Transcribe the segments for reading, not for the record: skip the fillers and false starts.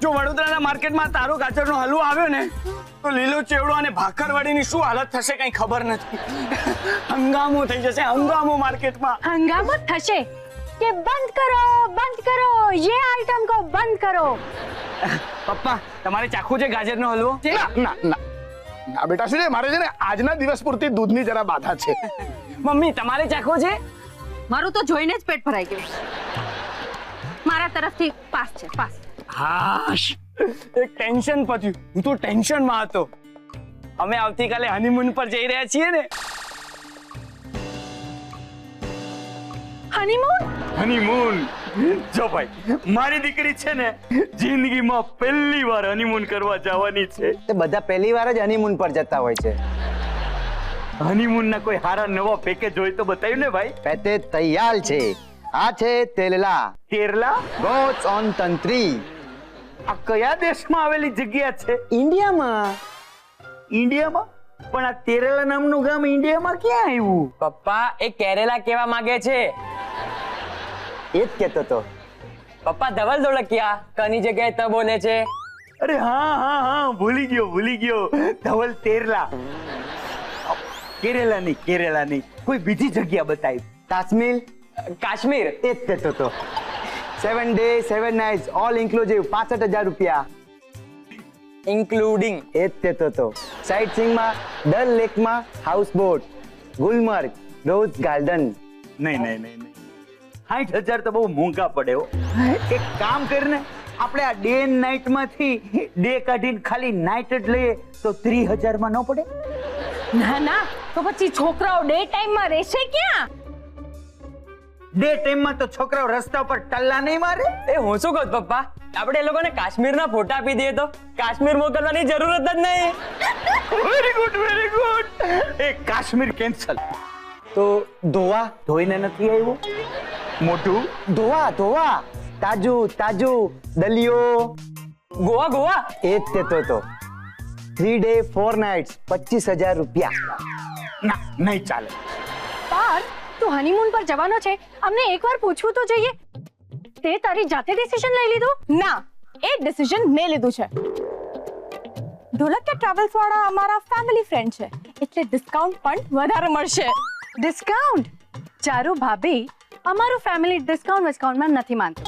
જો વડોદરાના માર્કેટમાં તારો ગાજરનો હલવો આવ્યો ને તો લીલો ચેવડો અને ભાખરવડીની શું હાલત થશે કઈ ખબર નથી. હંગામો થઈ જશે, હંગામો માર્કેટમાં. हंगामा થશે કે બંધ કરો ये आइटम को बंद करो. પપ્પા તમારે ચાખવું છે ગાજરનો હલવો? ના ના ના બેટા, શું છે, મારે છે ને આજના દિવસ પૂરતી દૂધની જરા બાધા છે. મમ્મી તમારે ચાખવો છે? મારું તો જોઈને જ પેટ ભરાઈ ગયું. મારા તરફથી પાસ છે, પાસ. હાશ, એક ટેન્શન પત્યું. હું તો ટેન્શનમાં હતો. અમે આવતીકાલે હનીમૂન પર જઈ રહ્યા છીએ ને. હનીમૂન? જો ભાઈ, મારી દીકરી છે ને જિંદગીમાં પહેલી વાર હનીમૂન કરવા જવાની છે. તે બધા પહેલી વાર જ હનીમૂન પર જતા હોય છે. હનીમૂન ના કોઈ સારા નવા પેકેજ હોય તો બતાવ્યું ને ભાઈ. પેતે તૈયાર છે. આ છે તેલલા કેરલા? ગોટ્સ ઓન તંત્રી. આ કયા દેશમાં આવેલી જગ્યા છે? ઇન્ડિયામાં. ઇન્ડિયામાં? પણ આ તેરેલા નામનું ગામ ઇન્ડિયામાં ક્યાં આવ્યું? પપ્પા એ કેરેલા કેવા માંગે છે. એ જ કહેતો તો. પપ્પા ધવલ ધોળકિયા કની જગ્યાએ ત બોલે છે. અરે હા હા હા, ભૂલી ગયો. ધવલ તેરલા. કેરેલા નહીં, કોઈ બીજી જગ્યા બતાવી. કાશ્મીર. કાશ્મીર. એ જ કહેતો તો. 7 days 7 nights ઓલ ઇન્ક્લુઝિવ 65,000 રૂપિયા. ઇન્ક્લુડિંગ. એ જ કહેતો તો. સાઇટ સીઈંગમાં ડલ લેકમાં house boat, Gulmarg, rose garden. નહીં 60,000 તો બહુ મોંઘા પડે હો. એક કામ કરને, આપણે આ ડે એન્ડ નાઇટ માંથી ડે કાઢીને ખાલી નાઇટ જ લઈએ તો 30,000 માં ન પડે? ના તો પછી છોકરાઓ ડે ટાઈમમાં રહેશે ક્યાં? ડે ટાઈમમાં તો છોકરાઓ રસ્તા પર ટલ્લા નહીં મારે. એ હું શું કહું પપ્પા, આપણે એ લોકોને કાશ્મીરના ફોટા આપી દઈએ તો કાશ્મીર મોકલવાની જરૂરત જ નહીં. Very good. એ કાશ્મીર કેન્સલ. તો ધોવા. ધોઈને નથી આવ્યો મોટું? ધોવા તાજુ દલિયો. ગોવા. એ જ કહેતો તો. 3 day 4 nights 25,000 રૂપિયા. ના, નહીં ચાલે. પાર્થ, તું હનીમૂન પર જવાનો છે, અમને એકવાર પૂછવું તો જોઈએ. તે તારી જાતે ડિસિઝન લઈ લીધું? ના, એ ડિસિઝન મેં લીધું છે. ઢોલકિયા ટ્રાવેલ્સ વાળા અમારા ફેમિલી ફ્રેન્ડ છે, એટલે ડિસ્કાઉન્ટ પણ વધારે મળશે. ડિસ્કાઉન્ટ? ચારુ ભાભી, અમારું ફેમિલી ડિસ્કાઉન્ટમાં નથી માનતું.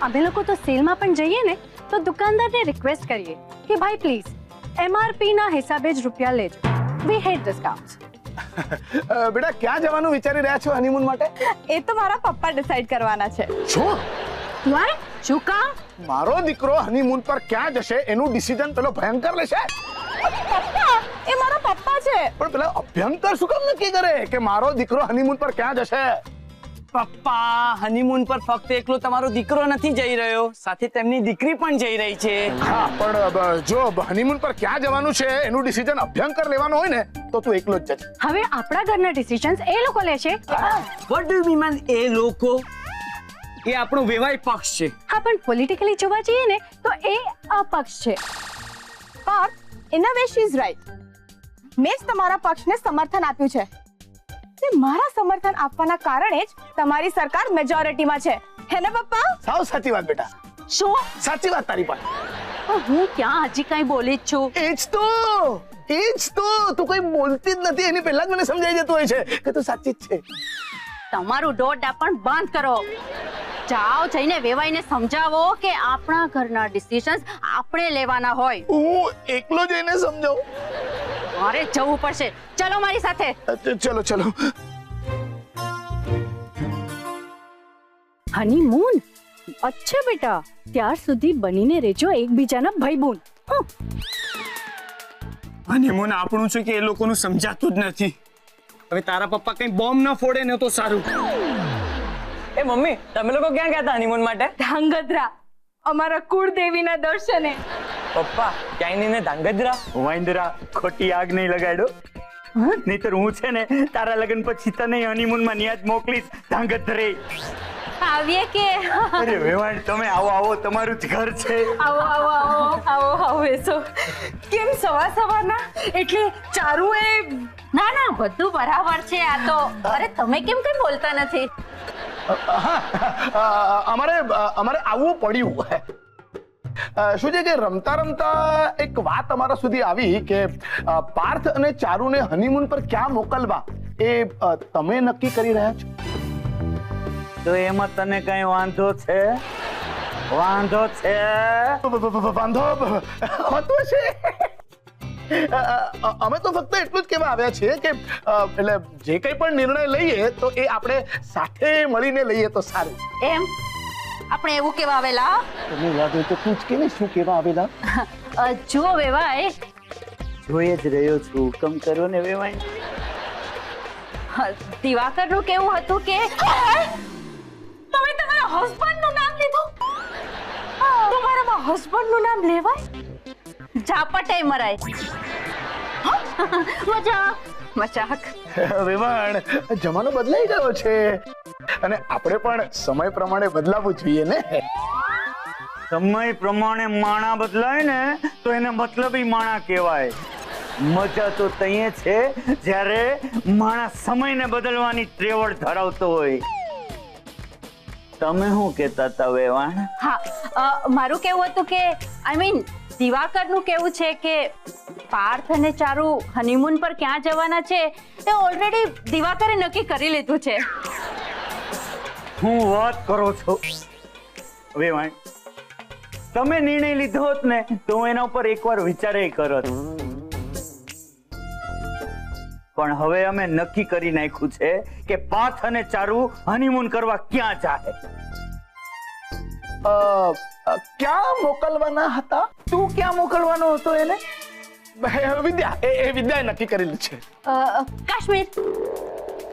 અમે લોકો તો સેલમાં પણ જઈએ ને તો દુકાનદારને રિક્વેસ્ટ કરીએ કે ભાઈ પ્લીઝ MRP ના હિસાબે જ રૂપિયા લેજો. વી હેટ ડિસ્કાઉન્ટ્સ. બેટા, ક્યાં જવાનું વિચારી રહ્યા છો હનીમૂન માટે? એ તો મારા પપ્પા ડિસાઈડ કરવાના છે. શું? વાય? શું કામ? મારો દીકરો હનીમૂન પર ક્યાં જશે એનું ડિસિઝન પેલો ભયંકર લેશે. પપ્પા, એ મારા પપ્પા છે. પણ પેલા અભ્યંકર શું કામ નક્કી કરે કે મારો દીકરો હનીમૂન પર ક્યાં જશે? પપ્પા, હનીમૂન પર ફક્ત એકલો તમારો દીકરો નથી જઈ રહ્યો, સાથે તેમની દીકરી પણ જઈ રહી છે. હા, પણ જો હનીમૂન પર ક્યાં જવાનું છે એનું ડિસિઝન અભ્યંકર લેવાનું હોય ને તો તું એકલો જ જજે. હવે આપણા ઘરના ડિસિઝન્સ એ લોકો લે છે. વોટ ડુ યુ મીન એ લોકો? એ આપણો વેવાઈ પક્ષ છે. હા, પણ પોલિટિકલી જોવા જઈએ ને તો એ અપક્ષ છે. Parth, in a way she is right. મેં જ તમારા પક્ષને સમર્થન આપ્યું છે. તે મારા સમર્થન આપવાના કારણે જ તમારી સરકાર મેજોરિટીમાં છે, હે ને પપ્પા? સાવ સાચી વાત બેટા. શું? સાચી વાત તારી પાસે. હું ક્યાં હજી કઈ બોલી જ છું. એ જ તો તું કઈ બોલતી જ નથી, એની પહેલા જ મને સમજાઈ જતું હોય છે કે તું સાચી જ છે. તમારું દોડા પણ બંધ કરો. જાઓ, જઈને વેવાઈને સમજાવો કે આપણા ઘરના ડિસિઝન્સ આપણે લેવાના હોય. હું એકલો જઈને સમજાવું? મારે જવું પડશે. ચલો મારી સાથે. ચલો. હનીમૂન? અચ્છા બેટા, ત્યાર સુધી બનીને રહેજો એકબીજાના ભાઈબંધ. હનીમૂન આપણું છે કે એ લોકોનું સમજાતું જ નથી. હવે તારા પપ્પા કઈ બોમ્બ ન ફોડે ને તો સારું. એ મમ્મી, તમે લોકો ક્યાં ગયા હતા હનીમૂન માટે? ધાંગધ્રા, અમારા કુળદેવીના દર્શને. પપ્પા, ક્યાંય નહીં ને ધાંગધ્રા? વાંદરા, ખોટી આગ નહીં લગાડો. નહીતર હું છે ને તારા લગ્ન પછી તને હનીમૂન માં ન્યાજ મોકલીશ ધાંગધ્રે. આવીએ કે? અરે વેવાણ, તમે આવો, તમારું જ ઘર છે. આવો બેસો. કેમ સવારના? એટલે ચારુ ના બધું બરાબર છે. આ તો અરે તમે કેમ કઈ બોલતા નથી? અમારે આવવું પડ્યું. શું છે કે રમતા રમતા એક વાત અમારા સુધી આવી કે પાર્થ અને ચારુને હનીમૂન પર ક્યાં મોકલવા એ તમે નક્કી કરી રહ્યા છો. તો એમાં તને કઈ વાંધો છે? વાંધો છે? વાંધો હોતો છે. અમે તો ફક્ત એટલું જ કહેવા આવ્યા છીએ કે એટલે જે કંઈ પણ નિર્ણય લઈએ તો એ આપણે સાથે મળીને લઈએ તો સારું. એમ આપણે એવું કેવા આવેલા? તને યાદ હોય તો તું જ કે ને શું કહેવા આવેલા. જો વેવાય, જોઈ જ રહ્યો છું, હુકમ કરો ને વેવાય. દિવાકરનું કેવું હતું કે તમે તમારા હસબન્ડનું નામ લીધું. તમારા હસબન્ડનું નામ લેવાય? ઝાપટે મરાય. મજાક. વેવાણ, જમાનો બદલાઈ ગયો છે અને આપણે પણ સમય પ્રમાણે બદલાવવું જોઈએ ને. સમય પ્રમાણે માણા બદલાય ને તો એને મતલબી માણા કહેવાય. મજા તો તઈએ છે જ્યારે માણસ સમયને બદલવાની ત્રેવડ ધરાવતો હોય. તમે શું કહેતા હતા વેવાણ? હા, મારું કેવું હતું કે દિવાકરનું કેવું છે કે પાર્થ અને ચારુ હનીમૂન પર ક્યાં જવાના છે એ ઓલરેડી દિવાકરે નક્કી કરી લીધું છે. હું વાત કરો છો વેવાણ? તમે નિર્ણય લીધો હોત ને તો હું એના ઉપર એકવાર વિચારે કરત. પણ હવે અમે નક્કી કરી નાખ્યું છે કે પાર્થ અને ચારુ હનીમૂન કરવા ક્યાં જાય. ક્યાં મોકલવાના હતા? તું ક્યાં મોકલવાનો હતો એને? વિદ્યા, એ વિદ્યાએ નક્કી કરેલું છે.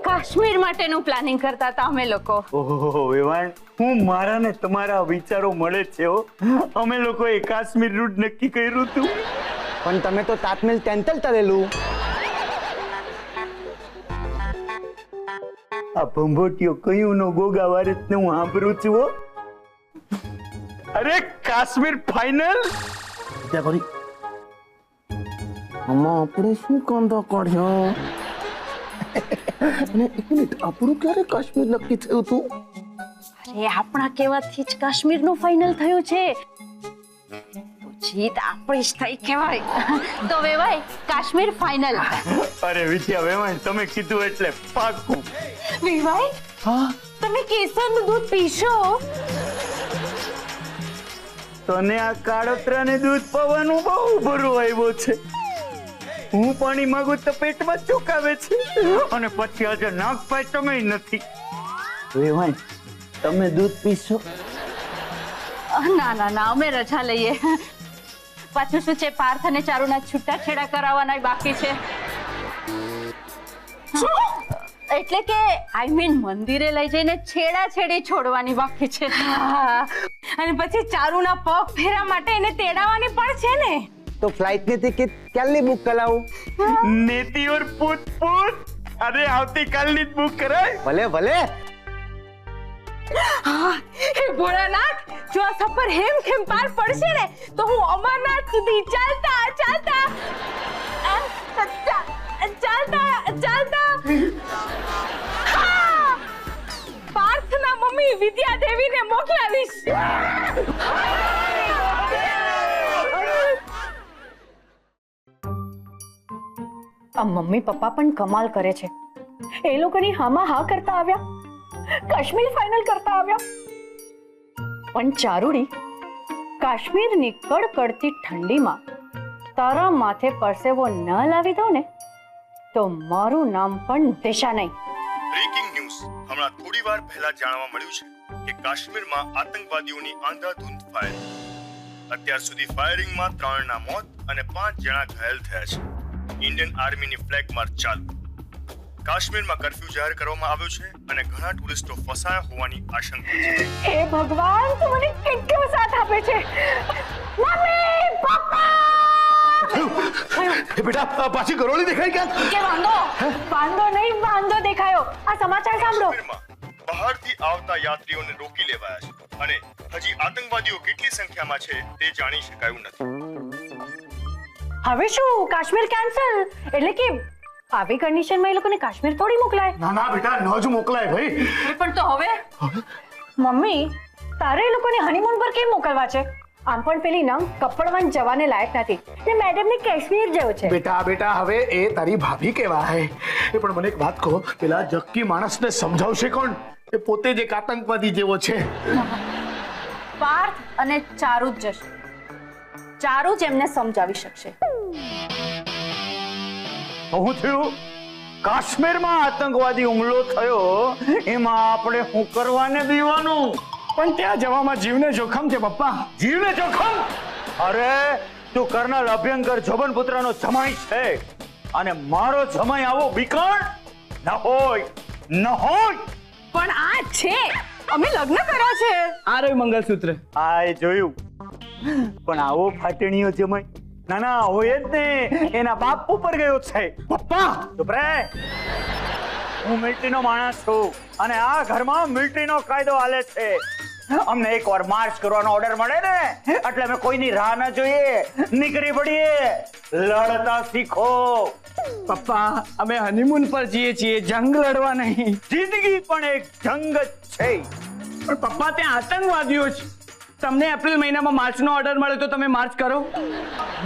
કાશ્મીર માટેનું પ્લાનિંગ કરતા હતા અમે લોકો. ઓહો વેવાણ, હું મારા ને તમારા વિચારો મળે છે હો. અમે લોકોએ કાશ્મીર રૂટ નક્કી કર્યું હતું. પણ તમે તો તાજમહેલ તેંતલ તરેલું. આ ભંભોટીઓ કયું નો ગોગા વારસ ને હું સાંભળું છું હો. અરે કાશ્મીર ફાઇનલ. આપણે શું કાંદા કાઢ્યા? અને એક મિનિટ, આપણું ક્યારે કાશ્મીર નક્કી થયું હતું? અરે આપણા કહેવાથી જ કાશ્મીરનું ફાઇનલ થયું છે. તો જીત આપણી જ થઈ કહેવાય. તો વેવાય કાશ્મીર ફાઇનલ. અરે વિદ્યા વેવાણ, તમે કીધું એટલે પાક્કું. વેવાય, હા, તમે કેસરનું દૂધ પીશો? તને આ કાળોતરાને દૂધ પવાનું બહુ ભરું આવ્યો છે. હું પાણી માંગુ તો પેટમાં ચોકાવે છે અને પછી આજે નાક પાય તમે નથી. વેવાણ, તમે દૂધ પીશો? ના, અમે રજા લઈએ. પાછું શું છે, પાર્થ અને ચારુના છૂટાછેડા કરાવવાના બાકી છે. એટલે કે મંદિરે લઈ જઈને છેડી છોડવાની બાકી છે. અને પછી ચારુના પગ ફેરા માટે એને તેડાવવાની પણ છે ને. તો ફ્લાઇટ ની ટિકિટ ક્યારની બુક કરાવું? નેતી ઓર પૂત પૂત. અરે આવતીકાલની જ બુક કરાય. ભલે ભલે. હે ભોળાનાથ, જો આ સફર હેમ પાર પડશે ને તો હું અમરનાથ સુધી ચાલતા પાર્થના મમ્મી વિદ્યા દેવીને મોકલાવીશ. આ મમ્મી પપ્પા પણ કમાલ કરે છે. એ લોકોની હામાં હા કરતા આવ્યા, કાશ્મીર ફાઇનલ કરતા આવ્યા. પણ ચારુડી, કાશ્મીરની કડકડતી ઠંડીમાં તારા માથે પરસેવો ન લાવી દો ને તો મારું નામ પણ દિશા નહીં. બ્રેકિંગ ન્યૂઝ હમણાં થોડી વાર પહેલા જાણવા મળ્યું છે કે કાશ્મીરમાં આતંકવાદીઓની આંધાધૂંધ ફાયરિંગ. અત્યાર સુધી ફાયરિંગમાં 3 ના મોત અને 5 જણા ઘાયલ થયા છે. ઇન્ડિયન આર્મીની ફ્લેગ માર્ચ ચાલુ. કાશ્મીરમાં કર્ફ્યુ જાહેર કરવામાં આવ્યો છે અને ઘણા ટુરિસ્ટો ફસાયા હોવાની આશંકા છે. હે ભગવાન, તું મને કેટલો સાથ આપે છે. મમ્મી, પપ્પા! બેટા, પાછી ગરોળી દેખાઈ ક્યાં? કે વાંધો દેખાયો. આ સમાચાર સાંભળો. કાશ્મીરમાં બહારથી આવતા યાત્રીઓને રોકી લેવાયા છે અને હજી આતંકવાદીઓ કેટલી સંખ્યામાં છે તે જાણી શકાયું નથી. હવે શું, કાશ્મીર કેન્સલ? એટલે કે આવી કન્ડિશનમાં એ લોકોને કાશ્મીર થોડી મોકલાય. ના ના બેટા ન જ મોકલાય ભાઈ. પણ તો હવે મમ્મી તારે એ લોકોને હનીમૂન પર કેમ મોકલવા છે? આમ પણ પેલી નંગ કપડવંત જવાને લાયક નથી ને મેડમ ને કાશ્મીર જેવો છે. બેટા હવે એ તારી ભાભી કહેવાય. એ પણ મને એક વાત કહો, પેલા જક્કી માણસને સમજાવશે કોણ? એ પોતે જ એક આતંકવાદી જેવો છે. પાર્થ અને ચારુ જ જશે. ચારુ જ એમને સમજાવી શકશે. શું થયું? કાશ્મીરમાં આતંકવાદી હુમલો થયો, એમાં આપણે શું કરવાને દીવાનું? પણ ત્યાં જવામાં જીવને જોખમ છે પપ્પા. જીવને જોખમ? અરે તું કર્નલ અભ્યંકર જોબનપુત્રનો જમાઈ છે અને મારો જમાઈ આવો વિકર્ણ ન હોય. પણ આ છે અમે લગ્ન કર્યા છે. આ રહ્યું મંગલસૂત્ર. આ એ જોયું, પણ આવો ફાટણીયો જમાઈ ના હોય જ ને. એના બાપ ઉપર ગયો છે. પપ્પા ચૂપ રહે. હું મિલિટરીનો માણસ છું અને આ ઘરમાં મિલિટરીનો કાયદો હાલે છે. અમને એકવાર માર્ચ કરવાનો ઓર્ડર મળે ને એટલે અમે કોઈની રાહ ન જોઈએ, નીકળી પડીએ. લડતા શીખો. પપ્પા અમે હનીમૂન પર જઈએ છીએ, જંગ લડવા નહીં. જિંદગી પણ એક જંગ જ છે. પણ પપ્પા ત્યાં આતંકવાદીઓ છે. તમને એપ્રિલ મહિનામાં માર્ચનો ઓર્ડર મળે તો તમે માર્ચ કરો?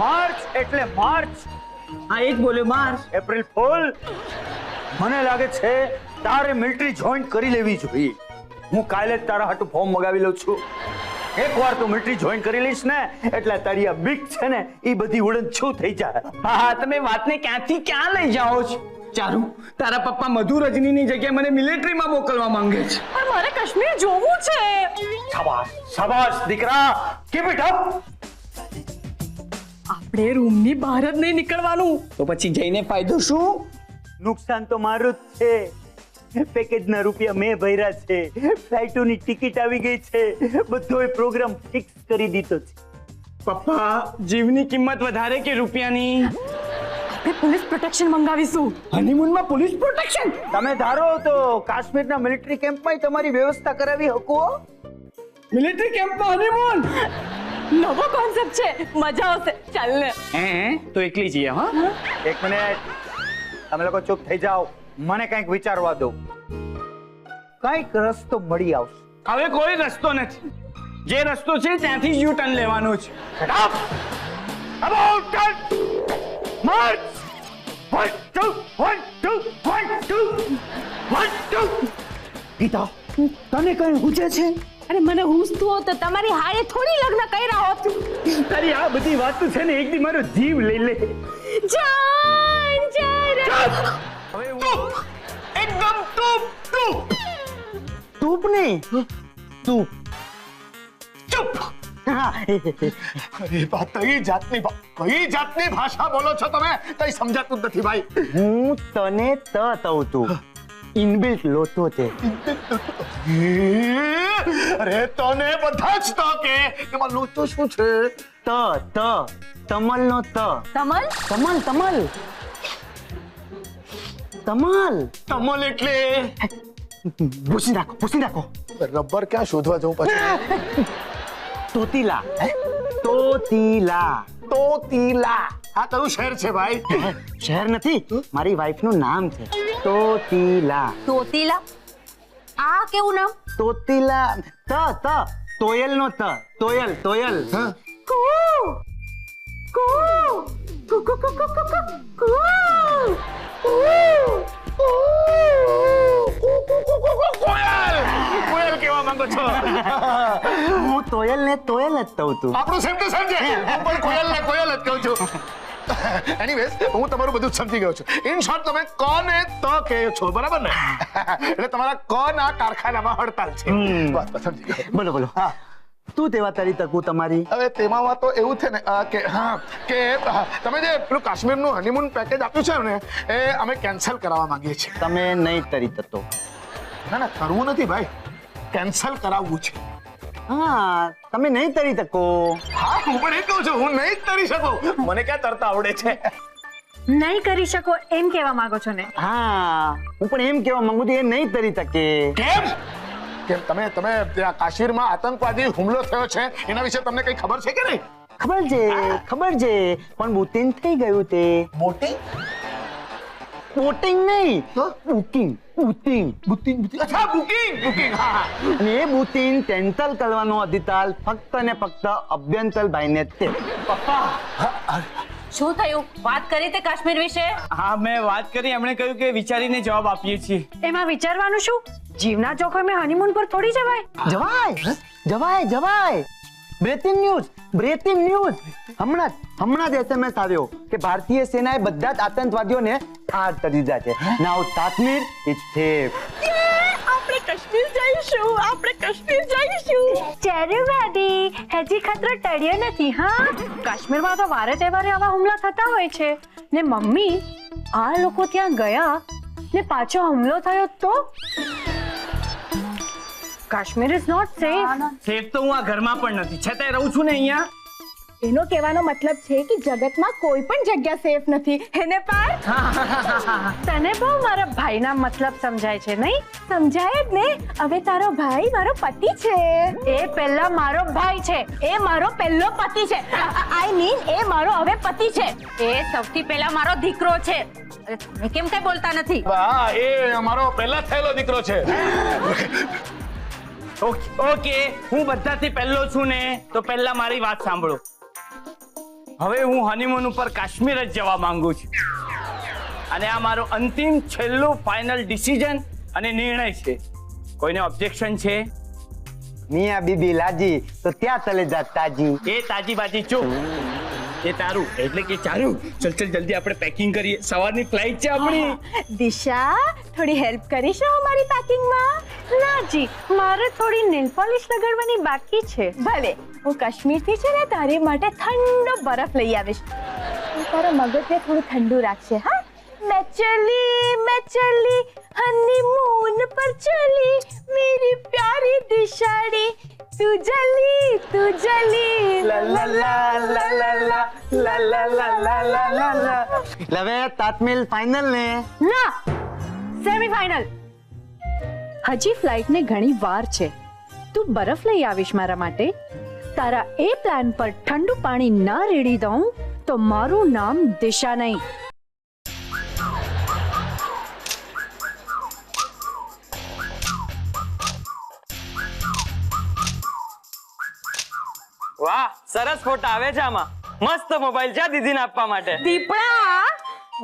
માર્ચ એટલે માર્ચ. હા એ જ બોલ્યો, માર્ચ. April fool. મને લાગે છે તારે મિલિટરી જોઈન કરી લેવી જોઈએ. હું કાલે જ તારા હાટુ ફોર્મ મગાવી લઉં છું. એકવાર તું મિલિટરી જોઈન કરી લઈશ ને એટલે તારી આ બીક છે ને એ બધી ઉડન છું થઈ જાય. હા તમે વાતને ક્યાંથી ક્યાં લઈ જાઓ છો? ચારુ તારા પપ્પા મધુ રજનીની જગ્યાએ મને મિલિટરીમાં મોકલવા માંગે છે. પણ મારે કાશ્મીર જોવું છે. શાબાશ શાબાશ દીકરા, કીપ ઇટ અપ. આપણે રૂમની બહાર જ નહીં નીકળવાનું. તો પછી જઈને ફાયદો શું? નુકસાન તો મારું જ છે. પેકેજના રૂપિયા મેં ભર્યા છે, ફ્લાઇટોની ટિકિટ આવી ગઈ છે, બધોય પ્રોગ્રામ ફિક્સ કરી દીધો છે. પપ્પા જીવની કિંમત વધારે કે રૂપિયાની? આપણે પોલીસ પ્રોટેક્શન મંગાવીશું. હનીમૂનમાં પોલીસ પ્રોટેક્શન? તમે ધારો તો કાશ્મીરના મિલિટરી કેમ્પમાં તમારી વ્યવસ્થા કરાવી શકો. મિલિટરી કેમ્પમાં હનીમૂન? નવો કોન્સેપ્ટ છે, મજા આવશે. ચાલ ને. તો એકલી જઈએ. હા એક મિનિટ, તમે લોકો ચૂપ થઈ જાઓ. મને કંઈક વિચારવા દો. કંઈક રસ્તો મળી આવશે. હવે કોઈ રસ્તો નથી. જે રસ્તો છે ત્યાંથી જ યુ ટર્ન લેવાનો છે. About turn! March! 1, 2, 1, 2, 1, 2, 1, 2. ગીતા, તને કઈ પૂછે છે? અરે મને હુસતું હોત તો તમારી હારે થોડી લગ્ન કર્યા હોત. તારી આ બધી વાતો છે ને એક દી મારો જીવ લઈ લે. જાન જાન. એકદમ ટૂપ. તૂપ નહીં, તૂપ. ચૂપ. અરે બા કઈ જાતની ભાષા બોલો છો તમે? કઈ સમજાતું જ નથી ભાઈ. હું તને કહું છું, ઇનબિલ્ટ લોચો છે. અરે તને બધા જ તો કે એમાં લોચો શું છે? તમલ નો ત. તમલ? તમલ. તમલ એટલે પૂછી નાખો. રબર ક્યાં શોધવા જવું પછી? તોતીલા. તોતીલા. આ કયું શહેર છે ભાઈ? શહેર નથી, મારી વાઈફ નું નામ છે. તોતીલા. તોતીલા? આ કેવું નામ? તોતીલા. તોયલ નો ત. તોયલ. કુ કુ કુ કુ કુ કુ કુ કુ. કોયલ કેવા માંગો છો? હું તોયલ જ કહું છું. આપણું સેમ ટુ સેમ છે. હું પણ કોયલ જ કહું છું. એનીવેઝ હું તમારું બધું સમજી ગયો છું. ઇન શોર્ટ તમે કોને તો કહો છો, બરાબર ને? એટલે તમારા કોના કારખાનામાં હડતાલ છે. બસ સમજી ગયો. બોલો. તું તેવા તારી તકું તમારી. હવે તેમાં તો એવું છે ને કે તમે જે પેલું કાશ્મીરનું હનીમૂન પેકેજ આપ્યું છે ને એ અમે કેન્સલ કરાવવા માંગીએ છીએ. તમે નહીં તરી તતો. ના કરવું નથી ભાઈ, કેન્સલ કરાવવું છે. હા, તમે નહીં તરી તકો. હા હું પણ એ કહું છું, હું નહીં તરી શકું. મને ક્યાં તરતા આવડે છે? નહીં કરી શકો એમ કહેવા માંગો છો ને? હા, હું પણ એમ કહેવા માંગુ છું, એ નહીં તરી તકે. કેમ તમે ત્યાં કાશ્મીરમાં આતંકવાદી હુમલો થયો છે એના વિશે તમને કઈ ખબર છે કે નહીં? ખબર છે, પણ બુતીન થઈ ગયું તે. મોટી બોટિંગ નહીં, તો? બુકિંગ બુકિંગ બુકિંગ અચ્છા બુકિંગ હા અને એ બુકિંગ કેન્સલ કરવાનો અધિકાર ફક્ત ને ફક્ત અભ્યંતરભાઈને જ છે. શું થયું? વાત કરી તે કાશ્મીર વિશે? હા મેં વાત કરી, એમણે કહ્યું કે વિચારીને જવાબ આપીએ છીએ. એમાં વિચારવાનું શું? જીવના જોખમે હનીમૂન પર થોડી જવાય. જવાય. બ્રેકિંગ ન્યૂઝ હમણાં જ SMS આવ્યો કે ભારતીય સેનાએ બધા જ આતંકવાદીઓને ઠાર કરી દીધા છે. નાઉ કાશ્મીર ઇઝ સેફ. આપણે કાશ્મીર જઈશું. ચેરી ભાભી, હજી ખતરો ટળ્યો નથી. હા, કાશ્મીરમાં તો વારે તહેવારે આવા હુમલા થતા હોય છે ને મમ્મી, આ લોકો ત્યાં ગયા ને પાછો હુમલો થયો તો Kashmir is not safe. Safe તો હું આ ઘરમાં પણ નથી, છતાંય રહું છું ને અહીંયા. એનો કહેવાનો મતલબ છે કે જગતમાં કોઈ પણ જગ્યા સેફ નથી. હેને પાર્થ? તને બહુ મારા ભાઈના મતલબ સમજાય છે નહીં? સમજાય જ ને. હવે તારો ભાઈ મારો પતિ છે. એ પહેલા મારો ભાઈ છે, એ મારો પહેલો પતિ છે. આઈ મીન એ મારો હવે પતિ છે. એ સૌથી પહેલા મારો દીકરો છે. અરે તમે કેમ કઈ બોલતા નથી? હા એ અમારો પહેલા થયેલો દીકરો છે. ઓકે, હું બધાથી પહેલો છું ને, તો પહેલા મારી વાત સાંભળો. હવે હું હનીમૂન ઉપર કાશ્મીર જ જવા માંગુ છું અને આ મારો અંતિમ છેલ્લું ફાઇનલ ડિસિઝન અને નિર્ણય છે. કોઈને ઓબ્જેક્શન છે? મિયા બીબી લાજી તો ત્યાં ચલે જા તાજી. એ તાજી બાજી ચૂપ. એ તારું એટલે કે ચારું. ચલ જલ્દી આપણે પેકિંગ કરીએ, સવારની ફ્લાઇટ છે આપણી. દિશા, થોડી હેલ્પ કરીશો અમારી પેકિંગમાં? ના જી, મારે થોડી નેલ પોલિશ લગાડવાની બાકી છે. ભલે, હું કાશ્મીરથી છે ને તારી માટે ઠંડો બરફ લઈ આવીશ. તારો મગજને થોડું ઠંડુ રાખશે. હા, मैं चली हनीमून पर चली मेरी प्यारी दिशाड़ी તું जली લા લા લા લા લા લા લા લા લા લા લા લા. હવે તાજમેલ ફાઇનલ ને? ના, સેમીફાઇનલ. હજી ફ્લાઇટને ઘણી વાર છે. તું બરફ લઈ આવીશ મારા માટે. તારા એ પ્લાન પર ઠંડુ પાણી ના રેડી દઉં તો મારું નામ દિશા નહીં. વાહ, સરસ ફોટા આવે છે આમાં. મસ્ત મોબાઈલ છે દીદીને આપવા માટે. દીપડા,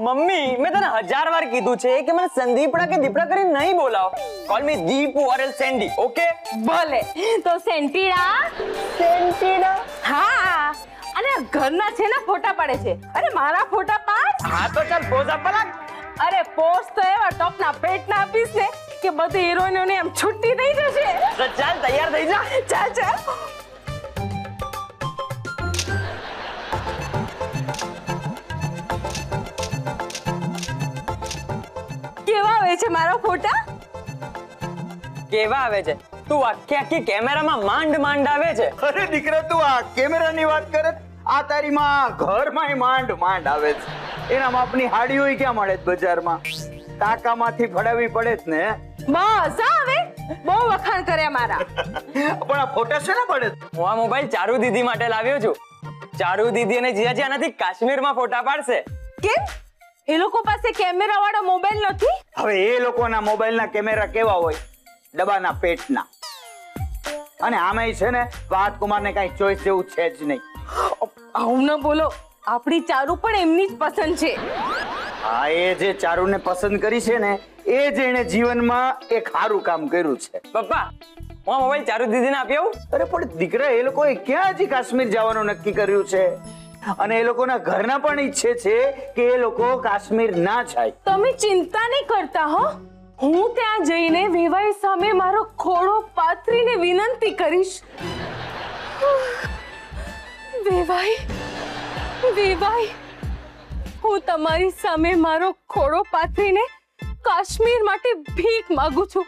મમ્મી, મેં તને 1000 વાર કીધું છે કે મને સંદીપડા કે દીપડા કરીને નહીં બોલાવો. કોલ મી દીપુ ઓર એલ સેન્ડી, ઓકે? ભલે તો સેન્ટીડા. હા, અને ઘરના છે ને ફોટા પાડે છે. અરે મારા ફોટા પાડ. હા તો ચાલ પોઝ આપવા લાગ. અરે પોસ્ટ તો એવા ટોપના પેટના આપીશ ને કે બધી હિરોઈનોને એમ છુટ્ટી થઈ જશે. તો ચાલ તૈયાર થઈ જા. ચાલ. કેવા આવે છે મારા ફોટા? કેવા આવે છે? તું આખી કેમેરામાં માંડ આવે છે. અરે દીકરા, તું આ કેમેરાની વાત કરે, આ તારી માં ઘરમાં માંડ આવે છે. એના માપની હાડીઓ ક્યાં મળે છે બજારમાં? ટાકામાંથી ફડાવી પડે જ ને. બસ હવે બહુ વખાણ કર્યા મારા. પણ આ ફોટા છે ને પડે. હું આ મોબાઈલ ચારુ દીદી માટે લાવ્યો છું. ચારુ દીદી અને જીજાજી આનાથી કાશ્મીરમાં ફોટા પાડશે. કેમ? એ લોકો પાસે કેમેરા વાળો મોબાઈલ નથી? હવે એ લોકોના મોબાઈલના કેમેરા કેવા હોય? ડબ્બાના પેટના. અને આમેય છે ને રાજકુમારને કઈ ચોઈસ જેવું છે જ નહીં. આવું ન બોલો, આપણી ચારુ પણ એમની જ પસંદ છે. હા, એ જે ચારુને પસંદ કરી છે ને, એ જ એને જીવનમાં એક સારું કામ કર્યું છે. પપ્પા, હું આ મોબાઈલ ચારુ દીદીને આપી આવું? અરે પણ દીકરા, એ લોકોએ ક્યાં હજી કાશ્મીર જવાનું નક્કી કર્યું છે? અને એ લોકોના ઘરના પણ ઈચ્છે છે કે એ લોકો કાશ્મીર ના જાય. તમે ચિંતા નહીં કરતા હો. હું ત્યાં જઈને વેવાઈ સામે મારો ખોળો પાથરીને વિનંતી કરીશ. વેવાઈ, હું તમારી સામે મારો ખોળો પાથરીને કાશ્મીર માટે ભીખ માંગુ છું.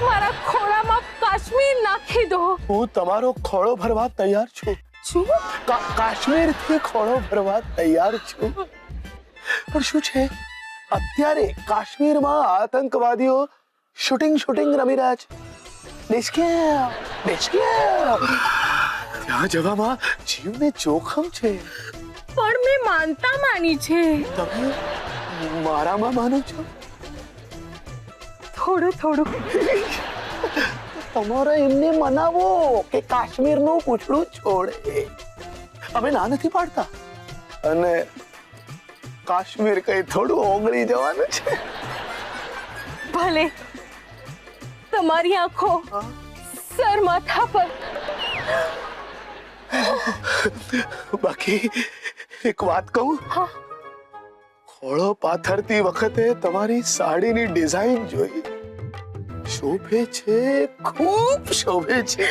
મારા ખોળામાં કાશ્મીર નાખી દો. હું તમારો ખોળો ભરવા તૈયાર છું. શું? કાશ્મીરથી ખોળો ભરવા તૈયાર છું. પણ શું છે, અત્યારે કાશ્મીરમાં આતંકવાદીઓ શૂટિંગ રમી રહ્યા છે. ત્યાં જવામાં જીવને જોખમ છે. પણ મેં માનતા માની છે. તમે મારામાં માનો છો? થોડું થોડું. તમારે એમને મનાવો કે કાશ્મીરનું પૂછડું છોડે. અમે ના નથી પાડતા, અને કાશ્મીર કઈ થોડું ઓગળી જવાનું છે. ભલે તમારી આંખો સર માથા પર. બાકી એક વાત કહું, ખોળો પાથરતી વખતે તમારી સાડીની ડિઝાઇન જોઈ. શોભે છે, ખૂબ શોભે છે.